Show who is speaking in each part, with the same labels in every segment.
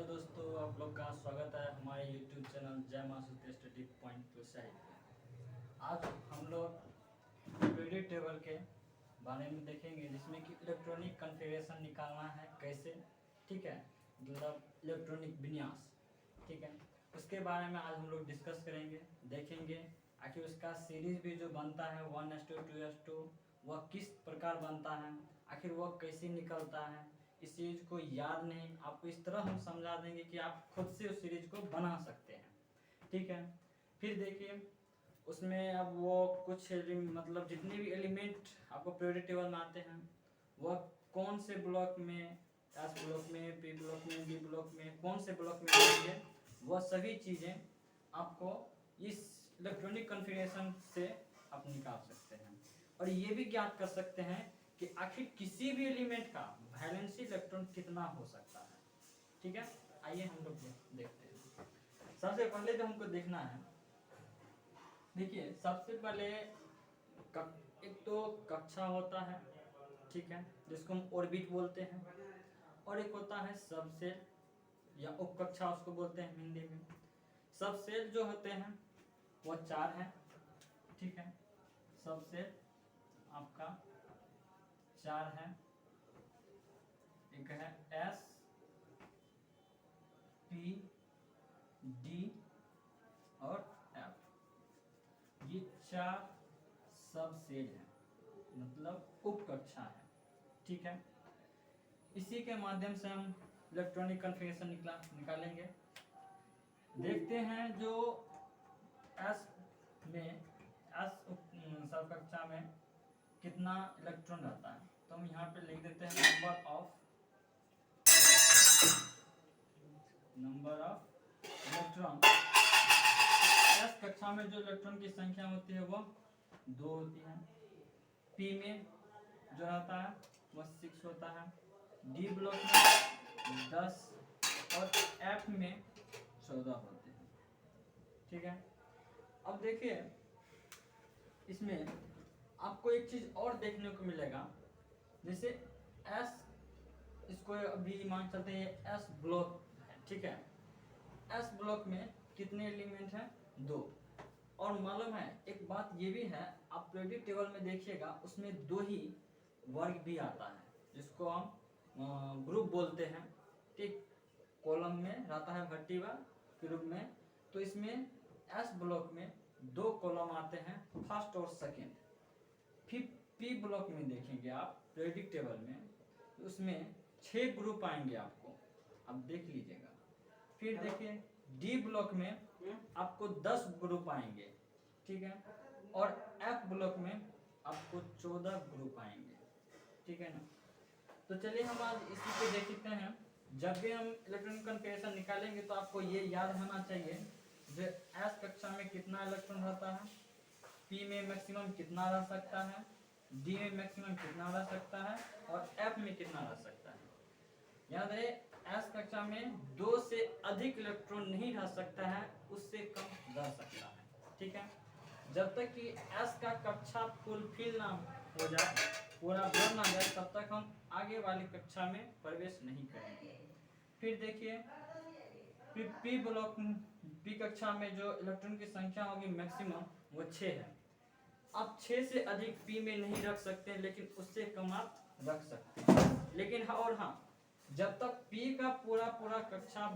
Speaker 1: Hello दोस्तों, आप लोग का स्वागत है हमारे YouTube चैनल जय मासूद स्टडी पॉइंट प्रोत्साहित में। आज हम लोग पीरियड टेबल के बारे में देखेंगे, जिसमें कि इलेक्ट्रॉनिक कॉन्फ़िगरेशन निकालना है कैसे, ठीक है, मतलब इलेक्ट्रॉनिक विन्यास, ठीक है। उसके बारे में आज हम लोग डिस्कस करेंगे, देखेंगे आखिर उसका सीरीज भी जो बनता है 1:2 2:2 वह किस प्रकार बनता है, आखिर वह कैसे निकलता है। इस सीरीज को याद नहीं, आपको इस तरह हम समझा देंगे कि आप खुद से उस सीरीज को बना सकते हैं, ठीक है। फिर देखिए उसमें अब वो कुछ मतलब जितने भी एलिमेंट आपको पीरियोडिक टेबल में आते हैं वह कौन से ब्लॉक में, एस ब्लॉक में, पी ब्लॉक में, डी ब्लॉक में, कौन से ब्लॉक में आएंगे, वह सभी चीज़ें आपको इस इलेक्ट्रॉनिक कॉन्फ़िगरेशन से आप निकाल सकते हैं। और ये भी ज्ञात कर सकते हैं कि आखिर किसी भी एलिमेंट का वैलेंसी इलेक्ट्रॉन कितना हो सकता है, ठीक है। आइए हम लोग देखते हैं। सबसे पहले जो हमको देखना है, देखिए सबसे पहले एक तो कक्षा होता है, ठीक है, जिसको हम ऑर्बिट बोलते हैं, और एक होता है सबसेल या उपकक्षा उसको बोलते हैं हिंदी में। सबसेल जो होते हैं वो 4 हैं, ठीक है। सबसेल आपका 4 है, एक है एस, पी, डी और एफ। ये 4 सब सेल हैं, मतलब उपकक्षा है, ठीक है। इसी के माध्यम से हम इलेक्ट्रॉनिक कॉन्फ़िगरेशन निकालेंगे। देखते हैं जो एस में, एस सब कक्षा में कितना इलेक्ट्रॉन रहता है, तो हम यहाँ पे लिख देते हैं नंबर ऑफ इलेक्ट्रॉन। एस कक्षा में जो इलेक्ट्रॉन की संख्या होती है वो 2 होती है। पी में जो रहता है वो 6 होता है, डी ब्लॉक में 10 और एफ में 14 होते हैं, ठीक है। अब देखिए इसमें आपको एक चीज और देखने को मिलेगा, जैसे एस, इसको अभी मान चलते हैं एस ब्लॉक है, ठीक है। एस ब्लॉक में कितने एलिमेंट हैं? 2। और मालूम है एक बात ये भी है, आप पीरियोडिक टेबल में देखिएगा उसमें 2 ही वर्ग भी आता है, जिसको हम ग्रुप बोलते हैं, ठीक। कॉलम में रहता है वर्टिकल के रूप में, तो इसमें एस ब्लॉक में 2 कॉलम आते हैं, फर्स्ट और सेकंड। फिर पी ब्लॉक में देखेंगे आप पीरियोडिक टेबल में, उसमें 6 ग्रुप आएंगे आपको, अब देख लीजिएगा। फिर देखिए डी ब्लॉक में आपको 10 ग्रुप आएंगे, ठीक है, और एफ ब्लॉक में आपको 14 ग्रुप आएंगे, ठीक है ना। तो चलिए हम आज इसी पे देखते हैं। जब भी हम इलेक्ट्रॉनिक कॉन्फ़िगरेशन निकालेंगे तो आपको ये याद होना चाहिए जो एस कक्षा में कितना इलेक्ट्रॉन रहता है, पी में मैक्सिमम कितना रह सकता है, डी में मैक्सिमम कितना रह सकता है, और एफ में कितना रह सकता है। याद रहे एस कक्षा में 2 से अधिक इलेक्ट्रॉन नहीं रह सकता है, उससे कम रह सकता है, ठीक है। जब तक कि एस का कक्षा फुलफिल ना हो जाए, पूरा भर ना जाए, तब तक हम आगे वाली कक्षा में प्रवेश नहीं करेंगे। फिर देखिए पी ब्लॉक, पी कक्षा में जो इलेक्ट्रॉन की संख्या होगी मैक्सिमम वो 6 है। आप 6 से अधिक पी में नहीं रख सकते, लेकिन उससे कम आप रख सकते हैं। लेकिन हाँ, और हाँ, जब तक पी का पूरा कक्षा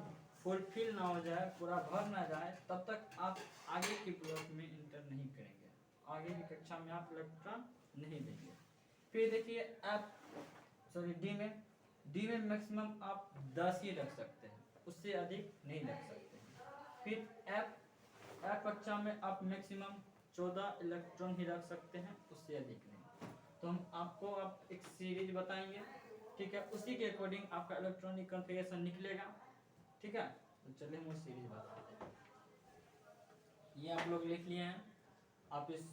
Speaker 1: फुलफिल ना हो जाए, पूरा भर ना जाए, तब तक आप आगे के ब्लॉक में इंटर नहीं करेंगे, आगे की कक्षा में आप इलेक्ट्रॉन नहीं देंगे। फिर देखिए डी में मैक्सिमम आप 10 ही रख सकते हैं, उससे अधिक नहीं रख सकते हैं। फिर एफ कक्षा में आप मैक्सिमम 14 इलेक्ट्रॉन ही रख सकते हैं, उससे अधिक नहीं। तो हम आपको अब एक सीरीज बताएंगे, ठीक है, उसी के अकॉर्डिंग आपका इलेक्ट्रॉनिक कॉन्फ़िगरेशन निकलेगा, ठीक है। तो चलिए हम वो सीरीज बताते हैं। ये आप लोग लिख लिए हैं, आप इस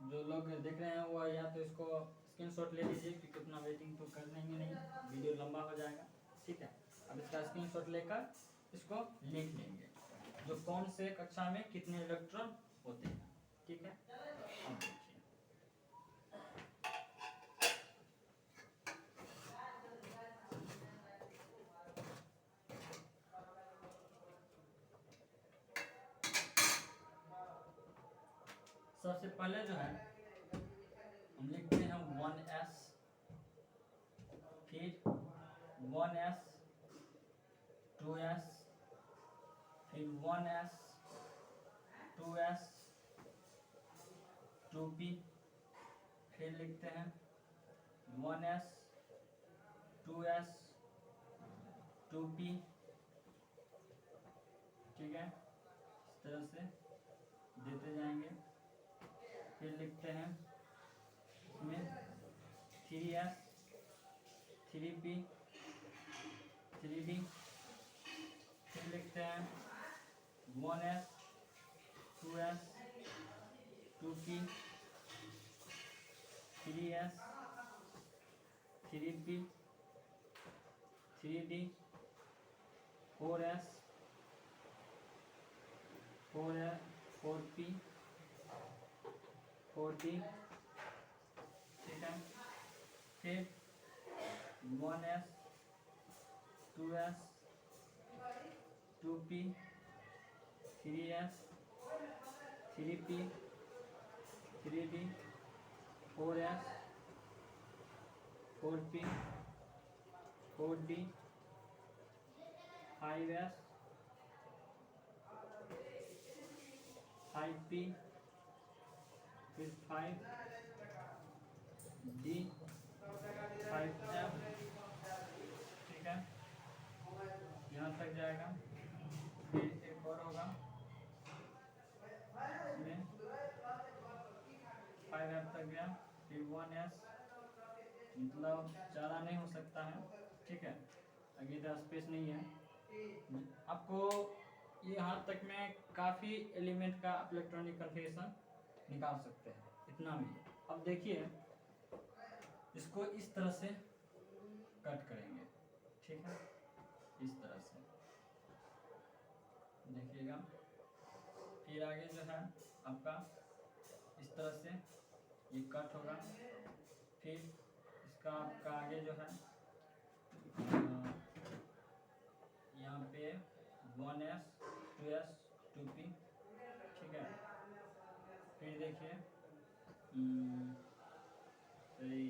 Speaker 1: जो लोग देख रहे हैं वो या तो इसको स्क्रीनशॉट ले लीजिए, क्योंकि उतना वेटिंग तो कर लेंगे नहीं, वीडियो लंबा हो जाएगा, ठीक है। अब इसका स्क्रीनशॉट लेकर इसको लिख लेंगे जो कौन से कक्षा में कितने इलेक्ट्रॉन होते हैं, ठीक है। अब देखिए सबसे पहले जो है हम लिखते हैं 1s, फिर 1s 2s, फिर 1s 2s 2p, फिर लिखते हैं 1s 2s 2p। ठीक है, इस तरह से देते जाएंगे। फिर लिखते हैं इसमें 3s 3p 3d। फिर लिखते हैं 1s 2s 2p 3s 3p 3d 4s 4p 4d। ठीक है, फिर 1s 2s 2p 3s 3p 3d 4s 4p 4d 5s 5p, फिर 5d 5f। ठीक है, यहाँ तक जाएगा। फिर एक और होगा इसमें 5f तक गया, फिर 1s, मतलब ज़्यादा नहीं हो सकता है। ठीक है, आगे इधर स्पेस नहीं है। आपको ये यहाँ तक में काफ़ी एलिमेंट का आप इलेक्ट्रॉनिक कन्फिगरेशन निकाल सकते हैं, इतना भी। अब देखिए इसको इस तरह से कट करेंगे। ठीक है, इस तरह से देखिएगा। फिर आगे जो है आपका इस तरह से ये कट होगा। फिर इसका आपका आगे जो है यहाँ पे 1s 2s 2p। ठीक है, फिर देखिए सही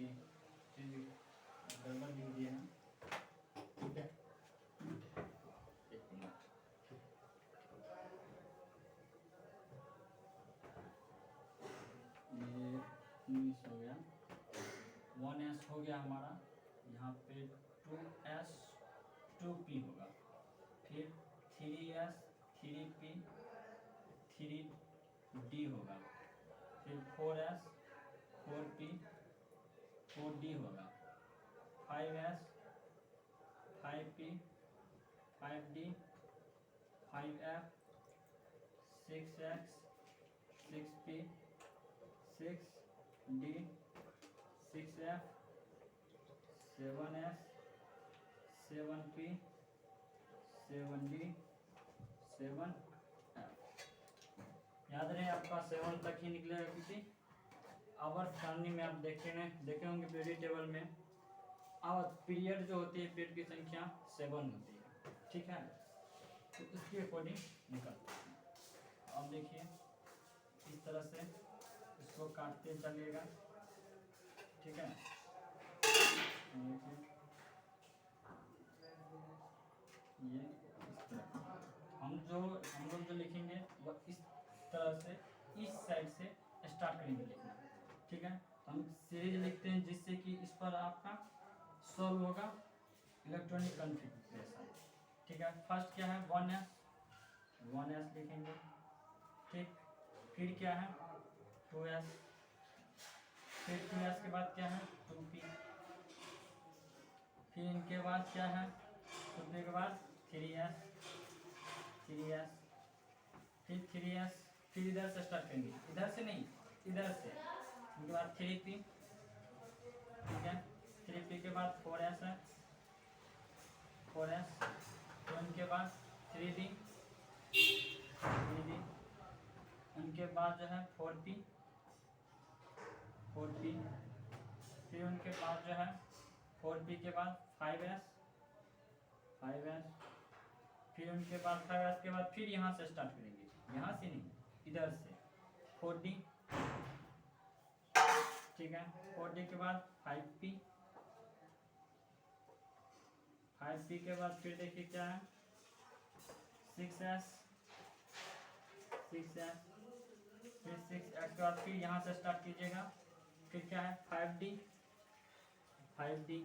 Speaker 1: गड़बड़ लिख दिए हैं। ठीक है, एक मिनट। ये मिस हो गया। 1s हो गया हमारा, यहाँ पे 2s 2p होगा, फिर 3s 3p 3d होगा, फिर 4s 4p 4d होगा, 5s 5p 5d 5f 6x 6p 6d 6f 7s 7p 7d 7f। याद रहे आपका 7 तक ही निकलेगा, क्योंकि आवर सारणी में आप देखे होंगे पीरियड टेबल में पीरियड जो होती है, पीरियड की संख्या 7 होती है। ठीक है, तो इसके अकॉर्डिंग निकलते हैं। अब देखिए इस तरह से इसको काटते चलिएगा। ठीक है, देखिए ये इस तरह हम लोग जो लिखेंगे वो इस तरह से इस साइड से स्टार्ट करेंगे लिखना। ठीक है, तो हम सीरीज लिखते हैं जिससे कि इस पर आपका सॉल्व होगा इलेक्ट्रॉनिक कॉन्फ़िगरेशन। ठीक है, फर्स्ट क्या है 1s लिखेंगे। ठीक, फिर क्या है 2s, फिर 2s के बाद क्या है 2p, फिर इनके बाद क्या है 2p के बाद 3s, फिर 3s, फिर इधर से स्टार्ट करेंगे, इधर से नहीं इधर से। उनके बाद 3p। ठीक है, 3p के बाद 4s है 4s, तो उनके बाद 3d, उनके बाद जो है 4p, फिर उनके बाद जो है 4p के बाद 5s, फिर उनके बाद 5s के बाद फिर यहाँ से स्टार्ट करेंगे, यहाँ से नहीं इधर से 4d, ठीक है। 4D के बाद 5P, 5P के बाद फिर देखिए क्या है 6S, 6S, फिर 6S के बाद फिर यहाँ से स्टार्ट कीजिएगा। फिर क्या है 5D, 5D,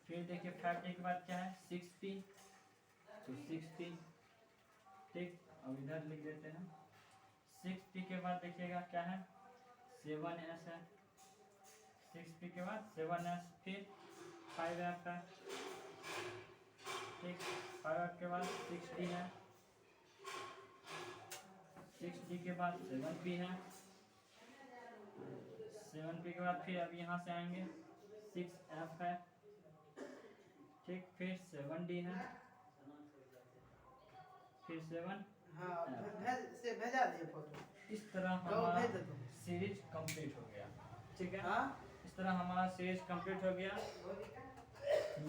Speaker 1: फिर देखिए 5D के बाद क्या है 6P, तो 6P, ठीक। अब इधर लिख देते हैं 6P के बाद देखिएगा क्या है 7S है, 6P के बाद 7S, फिर 5F है, ठीक। 5F के बाद 6D है, 6D के बाद 7P है, 7P के बाद फिर अब यहाँ से आएंगे 6F है, ठीक। फिर 7D है, फिर 7।
Speaker 2: हाँ से भेजा दिए फोटो।
Speaker 1: इस तरह हमारा सीरीज कंप्लीट हो गया, ठीक है। हाँ? इस तरह हमारा सीरीज कंप्लीट हो गया।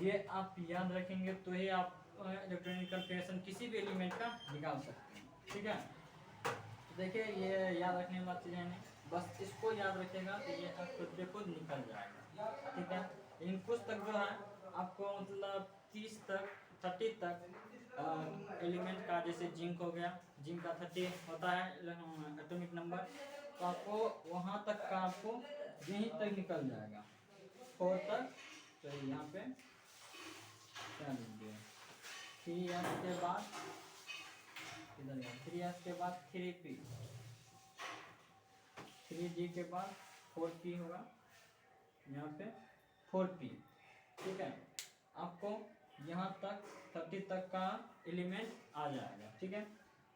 Speaker 1: ये आप याद रखेंगे तो ही आप इलेक्ट्रॉनिक कन्फिगरेशन किसी भी एलिमेंट का निकाल सकते हैं, ठीक है। तो देखिए ये याद रखने वाली चीज़ें नहीं, बस इसको याद रखेगा तो ये खुद पे खुद निकल जाएगा, ठीक है। लेकिन कुछ तक जो है आपको मतलब 30 तक 30 तक एलिमेंट का, जैसे जिंक हो गया, जिंक का 30 होता है एटॉमिक नंबर, तो आपको वहाँ तक का आपको यहीं तक निकल जाएगा 4 तक। तो यहाँ पे क्या लिख दिया 3S के बाद इधर गया 3S के बाद 3P, 3D के बाद 4P होगा, यहाँ पे 4P, ठीक है। आपको यहाँ तक 30 तक का एलिमेंट आ जाएगा, ठीक है।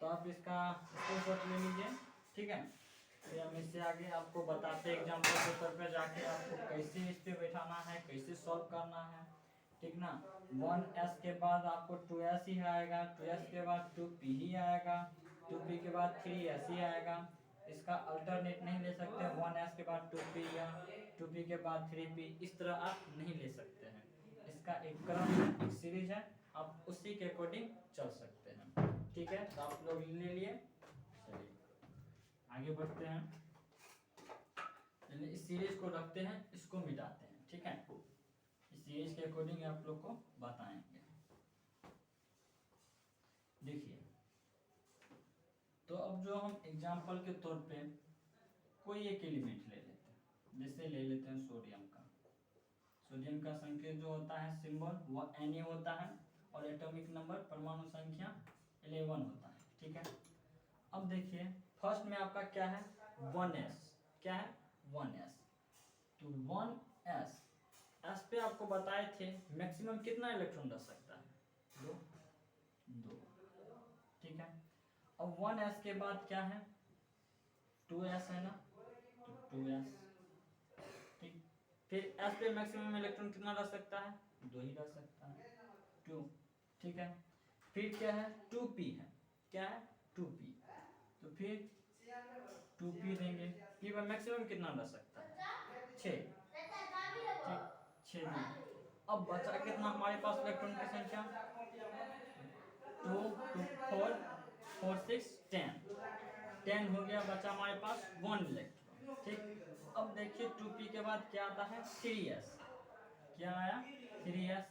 Speaker 1: तो आप इसका स्क्रीनशॉट ले लीजिए, ठीक है। फिर हम इससे आगे आपको बताते हैं एग्जाम्पल के तौर पर जाके आपको कैसे इस पे बैठाना है, कैसे सॉल्व करना है, ठीक ना। 1S के बाद आपको 2S ही आएगा, 2S के बाद 2P ही आएगा, 2P के बाद 3S ही आएगा। इसका अल्टरनेट नहीं ले सकते 1S के बाद 2P या 2P के बाद 3P, इस तरह आप नहीं ले सकते हैं। इसका एक क्रम है, एक सीरीज है, आप उसी के अकॉर्डिंग चल सकते हैं, ठीक है। तो आप लोग ले लिए, चलिए आगे बढ़ते हैं। इस सीरीज को रखते हैं, इसको मिटाते हैं, ठीक है। इस सीरीज के अकॉर्डिंग आप लोग को बताएंगे। देखिए तो अब जो हम एग्जाम्पल के तौर पे कोई एक एलिमेंट ले लेते हैं, जैसे ले लेते हैं सोडियम का। सोडियम का संकेत जो होता है सिंबल वो Na होता है और एटॉमिक नंबर परमाणु संख्या 11 होता है, ठीक है। अब देखिए फर्स्ट में आपका क्या है 1s, क्या है 1s, तो 1s, s पे आपको बताए थे मैक्सिमम कितना इलेक्ट्रॉन रख सकता है 2, ठीक है। अब 1s के बाद क्या है 2s है ना, तो 2s, ठीक। फिर s पे मैक्सिमम इलेक्ट्रॉन कितना रख सकता है 2 ही रख सकता है 2, ठीक है। फिर क्या है 2p है, क्या है 2p, तो फिर 2p देंगे। फिर मैक्सिमम कितना रख सकता है 6, ठीक 6 देंगे। अब बचा कितना हमारे पास इलेक्ट्रॉन की संख्या 2 2 4 4 6 10 हो गया, बचा हमारे पास 1 इलेक्ट्रॉन, ठीक। अब देखिए 2p के बाद क्या आता है 3s, क्या आया 3s,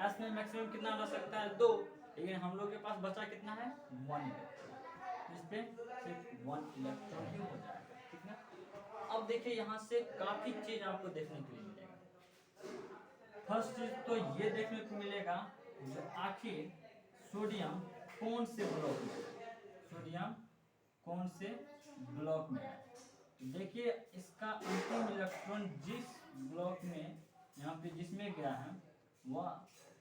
Speaker 1: s में मैक्सिमम कितना रह सकता है 2, लेकिन हम लोग के पास बचा कितना है 1 इलेक्ट्रॉन, इस पे सिर्फ 1 इलेक्ट्रॉन ही हो जाएगा, ठीक ना। अब देखिए यहाँ से काफी चीज आपको देखने के लिए मिलेगा। फर्स्ट चीज तो ये देखने को मिलेगा जो आखिर सोडियम कौन से ब्लॉक में है, सोडियम कौन से ब्लॉक में है। तो देखिए इसका अंतिम इलेक्ट्रॉन जिस ब्लॉक में यहाँ पे जिसमें गया है वह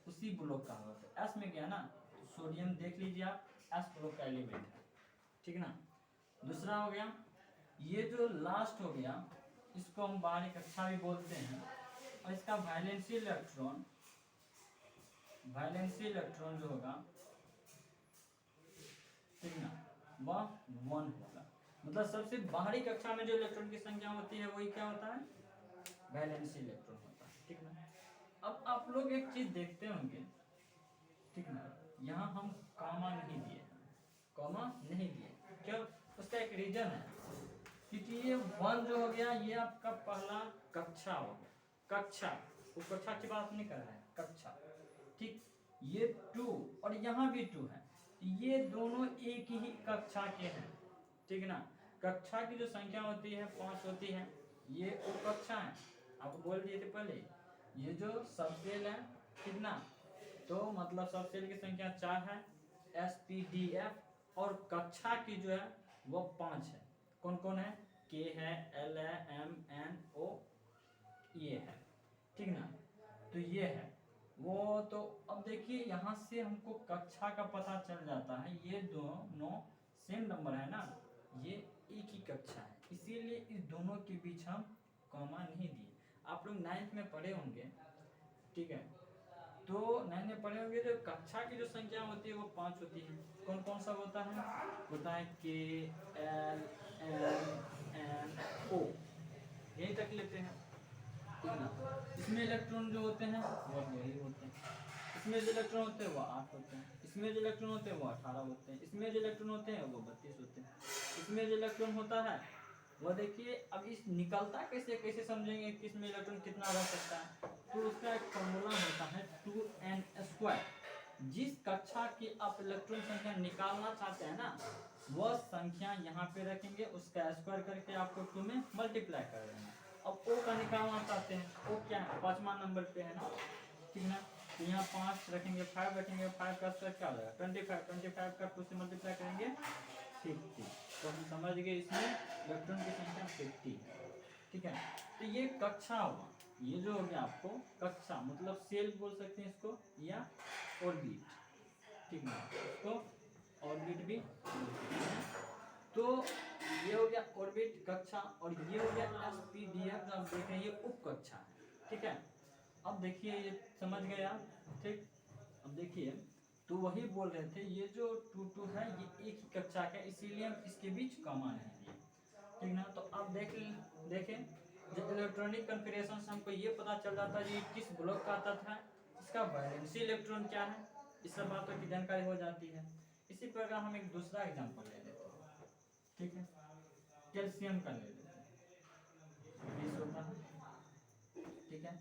Speaker 1: उसी ब्लॉक का होगा, एस में गया ना, तो सोडियम देख लीजिए आप एस ब्लॉक का एलिमेंट है, ठीक ना। दूसरा हो गया ये जो लास्ट हो गया इसको हम बाहरी कक्षा भी बोलते हैं, और इसका वैलेंसी इलेक्ट्रॉन जो होगा, ठीक ना, वह 1 होगा। मतलब सबसे बाहरी कक्षा में जो इलेक्ट्रॉन की संख्या होती है वही क्या होता है वैलेंसी इलेक्ट्रॉन होता है, ठीक ना। अब आप लोग एक चीज देखते होंगे, ठीक ना, यहाँ हम कॉमा नहीं दिए, कॉमा नहीं दिए, क्यों, उसका एक रीजन है क्योंकि ये 1 जो हो गया ये आपका पहला कक्षा हो गया, कक्षा, वो कक्षा की बात नहीं कर रहे हैं, कक्षा, ठीक। ये 2 और यहाँ भी 2 है, ये दोनों एक ही कक्षा के हैं, ठीक ना। कक्षा की जो संख्या होती है 5 होती है, ये उप कक्षा है, आपको बोल दिए थे पहले। ये जो सबसेल है कितना, तो मतलब सबसेल की संख्या 4 है, SPDF, और कक्षा की जो है वो 5 है। कौन कौन है, K है, L है, M N O ये है, ठीक ना। तो ये है वो। तो अब देखिए यहाँ से हमको कक्षा का पता चल जाता है, ये दोनों सेम नंबर है ना, ये एक ही कक्षा है, इसीलिए इस दोनों के बीच हम कॉमा नहीं दिए। आप लोग 9th में पढ़े होंगे, ठीक है, तो 9th में पढ़े होंगे, जो कक्षा की जो संख्या होती है वो 5 होती है। कौन कौन सा होता है, K L M N O, यही तक लेते हैं, ठीक ना। इसमें इलेक्ट्रॉन जो होते हैं वो यही होते हैं, इसमें जो इलेक्ट्रॉन होते हैं वो 8 होते हैं, इसमें जो इलेक्ट्रॉन होते हैं वो 18 होते हैं, इसमें जो इलेक्ट्रॉन होते हैं वो 32 होते हैं, इसमें जो इलेक्ट्रॉन होता है वो देखिए। अब इस निकलता कैसे कैसे समझेंगे कि इसमें इलेक्ट्रॉन कितना रह सकता है, तो उसका एक फॉर्मूला होता है 2n²। जिस कक्षा की आप इलेक्ट्रॉन संख्या निकालना चाहते हैं ना, वह संख्या यहाँ पे रखेंगे, उसका स्क्वायर करके आपको 2 में मल्टीप्लाई कर देना। अब O का निकालना चाहते हैं, O क्या है, 5वां नंबर पे है ना, ठीक ना। तो यहाँ 5 रखेंगे, 5 रखेंगे, 5 का स्क्वायर क्या हो जाएगा 25, 25 का 2 से मल्टीप्लाई करेंगे 50। तो हम समझ गए इसमें इलेक्ट्रॉन की संख्या 50, ठीक है। तो ये कक्षा हुआ, ये जो हो गया आपको कक्षा, मतलब सेल बोल सकते हैं इसको, या ऑर्बिट, ठीक ना, इसको ऑर्बिट भी। तो ये हो गया ऑर्बिट कक्षा, और ये हो गया SPDF, जो आप देख रहे हैं ये उप कक्षा है, ठीक है। अब देखिए ये समझ गए आप, ठीक। अब देखिए, तो वही बोल रहे थे, ये जो 2 है ये एक ही कक्षा का, इसीलिए हम इसके बीच कॉमा नहीं दिए, ठीक ना। तो अब देखें जो इलेक्ट्रॉनिक कॉन्फ़िगरेशन से हमको ये पता चल जाता है ये किस ब्लॉक का तत्व है, इसका वैलेंसी इलेक्ट्रॉन क्या है, इस सब बातों की जानकारी हो जाती है। इसी प्रकार हम एक दूसरा एग्जाम्पल ले लेते हैं, ठीक है, कैल्शियम का ले लेते हैं, 20 होता है, ठीक है।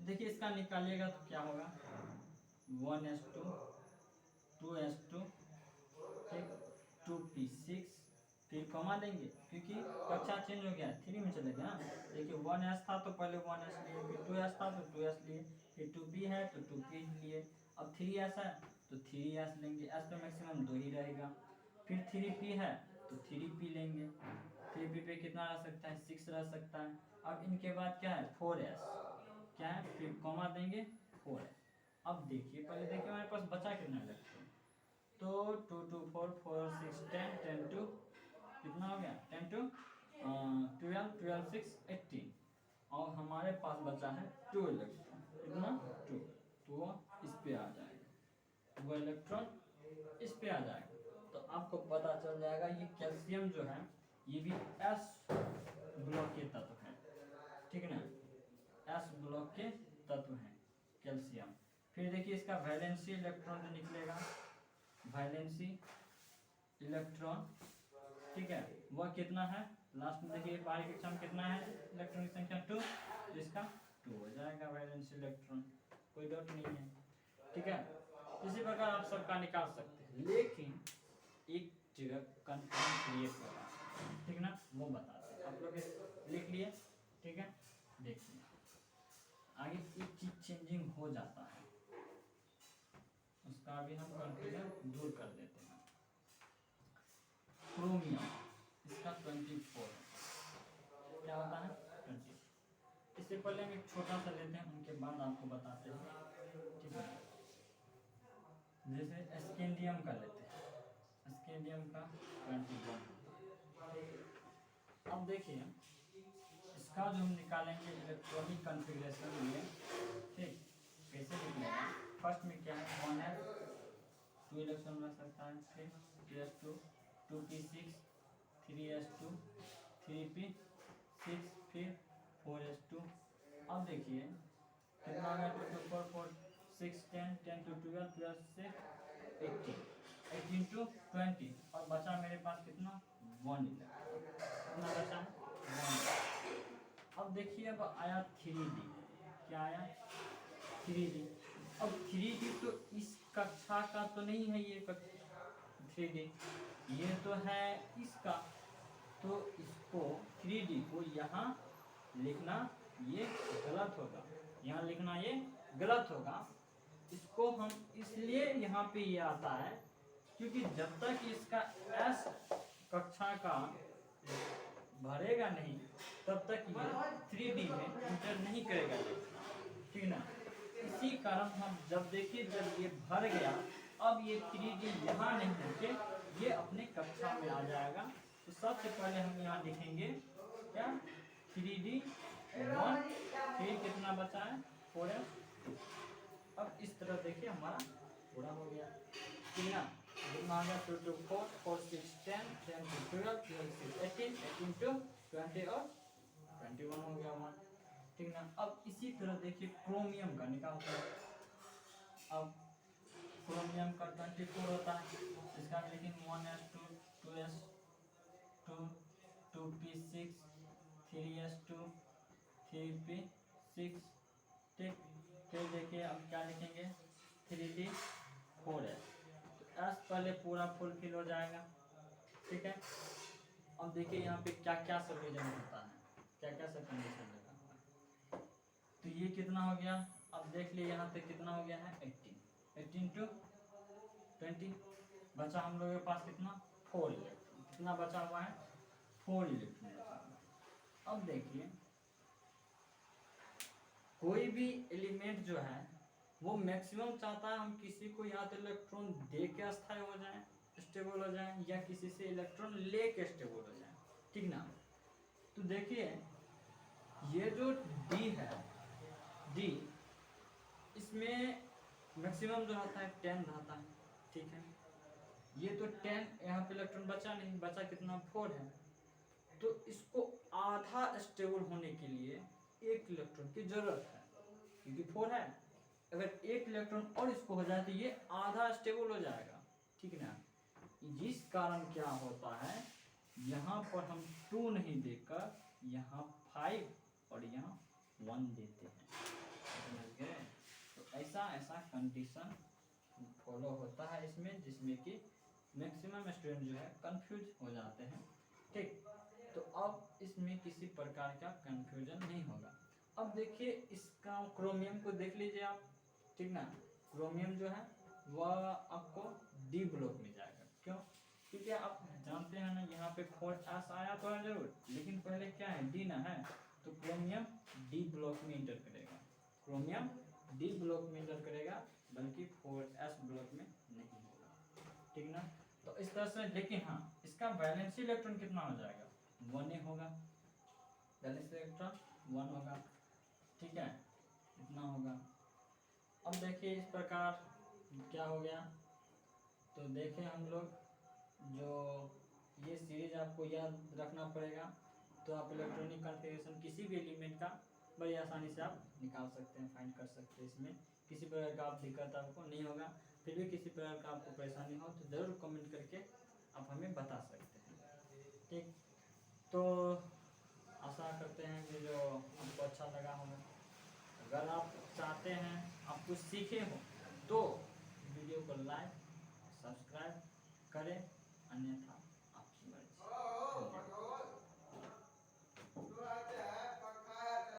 Speaker 1: देखिए इसका निकालिएगा तो क्या होगा, 1s2 2s2, ठीक, 2p6, फिर कॉमा देंगे क्योंकि कक्षा चेंज हो गया, 3 में चले गया ना। देखिए 1s था तो पहले 1s लिए, फिर 2s था तो 2s लिए, फिर 2p है तो 2p लिए, अब 3s है तो 3s लेंगे, s तो मैक्सिमम 2 ही रहेगा, फिर 3p है तो 3p लेंगे, 3p पे कितना रह सकता है 6 रह सकता है। अब इनके बाद क्या है 4s, क्या है, फिर कॉमा देंगे 4s। अब देखिए पहले देखिए हमारे पास बचा कितना इलेक्ट्रॉन, तो 2 2 4 4 6 10 10 2 कितना हो गया 10 2 12 12 6 18, और हमारे पास बचा है 2 इलेक्ट्रॉन, कितना 2, तो वो इस पे आ जाएगा, वो इलेक्ट्रॉन इस पे आ जाएगा। तो आपको पता चल जाएगा ये कैल्शियम जो है ये भी S ब्लॉक के तत्व है, ठीक है ना, S ब्लॉक के तत्व है कैल्शियम। फिर देखिए इसका वैलेंसी इलेक्ट्रॉन जो निकलेगा, वैलेंसी इलेक्ट्रॉन, ठीक है, वह कितना है, लास्ट में देखिए बाहरी कक्षा में कितना है इलेक्ट्रॉन की संख्या 2, जिसका 2 हो जाएगा वैलेंसी इलेक्ट्रॉन, कोई डाउट नहीं है, ठीक है। इसी प्रकार आप सबका निकाल सकते हैं, लेकिन एक जगह कंफ्यूजन क्रिएट होगा, ठीक ना, वो बताते हैं, आप लोग लिख लिए, ठीक है। देखिए आगे एक चीज चेंजिंग हो जाता है, उसका भी हम कंफ्यूजन दूर कर देते हैं। क्रोमियम, इसका 24 क्या होता है 20। इससे पहले हम एक छोटा सा लेते हैं, उनके बाद आपको बताते हैं, ठीक है। जैसे स्कैंडियम का लेते हैं, स्कैंडियम का 21। अब देखिए इसका जो हम निकालेंगे इलेक्ट्रॉनिक कॉन्फ़िगरेशन में, ठीक, कैसे निकलेगा, फर्स्ट में क्या है 1s 2 इलेक्ट्रॉन रख सकता है, फिर 2s2 2p6 3s2 3p6, फिर 4s2। अब देखिए कितना है 2 2 4 4 6 10 10 to 12 12 से 18 18 to 20, और बचा मेरे पास कितना 1 इलेक्ट्रॉन, कितना बचा है 1। अब देखिए अब आया 3D, क्या आया 3D। अब 3D तो इस कक्षा का तो नहीं है, ये 3D, ये तो है इसका, तो इसको 3D को यहाँ लिखना ये गलत होगा, यहाँ लिखना ये गलत होगा। इसको हम इसलिए यहाँ पे ये आता है क्योंकि जब तक इसका S कक्षा का भरेगा नहीं तब तक ये 3D में इंटर नहीं करेगा, ठीक ना। इसी कारण हम जब देखिए जब ये भर गया, अब ये 3D यहाँ नहीं लिखे, ये अपने कक्षा में आ जाएगा। तो सबसे पहले हम यहाँ लिखेंगे क्या 3D 1, फिर कितना बचा है 4s। अब इस तरह देखिए हमारा पूरा हो गया, ठीक ना। कितना आ गया 2 to 4, 4 6 10, 10 to 12, 12 6 18, 18 to 20 और 21 हो गया हमारा, ठीक ना। अब इसी तरह देखिए क्रोमियम का निकालते हैं। अब क्रोमियम का 24 होता है, इसका लेकिन 1s2, 2s2, 2p6, 3s2, 3p6, ठीक। फिर देखिए अब क्या लिखेंगे 3d 4s, तो s पहले पूरा फुलफिल हो जाएगा, ठीक है। अब देखिए यहाँ पे क्या क्या सब रीजन होता है, क्या क्या सब कंडीशन लगा हुआ है। तो ये कितना हो गया, अब देख लिए यहाँ पे कितना हो गया है 18 to 20, बचा हम लोगों के पास कितना 4 इलेक्ट्रॉन, कितना बचा हुआ है 4 इलेक्ट्रॉन बचा हुआ है। अब देखिए कोई भी एलिमेंट जो है वो मैक्सिमम चाहता है हम किसी को या तो इलेक्ट्रॉन दे के अस्थायी हो जाए, स्टेबल हो जाए, या किसी से इलेक्ट्रॉन ले के स्टेबल हो जाए, ठीक ना। तो देखिए ये जो D है, D इसमें मैक्सिमम जो रहता है 10 रहता है, ठीक है। ये तो 10 यहाँ पे इलेक्ट्रॉन बचा नहीं, बचा कितना 4 है, तो इसको आधा स्टेबल होने के लिए 1 इलेक्ट्रॉन की जरूरत है, क्योंकि 4 है। अगर 1 इलेक्ट्रॉन और इसको हो जाए तो ये आधा स्टेबल हो जाएगा, ठीक ना। जिस कारण क्या होता है यहाँ पर हम 2 नहीं देकर यहाँ 5 और यहाँ 1 देते हैं, समझ गए। तो ऐसा ऐसा कंडीशन फॉलो होता है इसमें, जिसमें कि मैक्सिमम स्टूडेंट जो है कंफ्यूज हो जाते हैं, ठीक। तो अब इसमें किसी प्रकार का कंफ्यूजन नहीं होगा। अब देखिए इसका क्रोमियम को देख लीजिए आप, ठीक ना। क्रोमियम जो है वह आपको D ब्लॉक में जाएगा, क्यों, क्योंकि आप जानते हैं ना यहाँ पे 4s आया तो है जरूर, लेकिन पहले क्या है D ना है, तो क्रोमियम D ब्लॉक में इंटर करेगा, क्रोमियम D ब्लॉक में इंटर करेगा, बल्कि 4s ब्लॉक में नहीं होगा, ठीक ना। तो इस तरह से, लेकिन हाँ इसका वैलेंसी इलेक्ट्रॉन कितना हो जाएगा 1 होगा, वैलेंसी इलेक्ट्रॉन 1 होगा, ठीक है, इतना होगा। अब देखिए इस प्रकार क्या हो गया, तो देखें हम लोग जो ये सीरीज आपको याद रखना पड़ेगा, तो आप इलेक्ट्रॉनिक कॉन्फ़िगरेशन किसी भी एलिमेंट का बड़ी आसानी से आप निकाल सकते हैं, फाइंड कर सकते हैं। इसमें किसी प्रकार का आप दिक्कत आपको नहीं होगा। फिर भी किसी प्रकार का आपको परेशानी हो तो ज़रूर कमेंट करके आप हमें बता सकते हैं, ठीक। तो आशा करते हैं कि जो आपको अच्छा लगा होगा। अगर आप चाहते हैं आप कुछ सीखे हो तो वीडियो को लाइक सब्सक्राइब करें, अन्यथा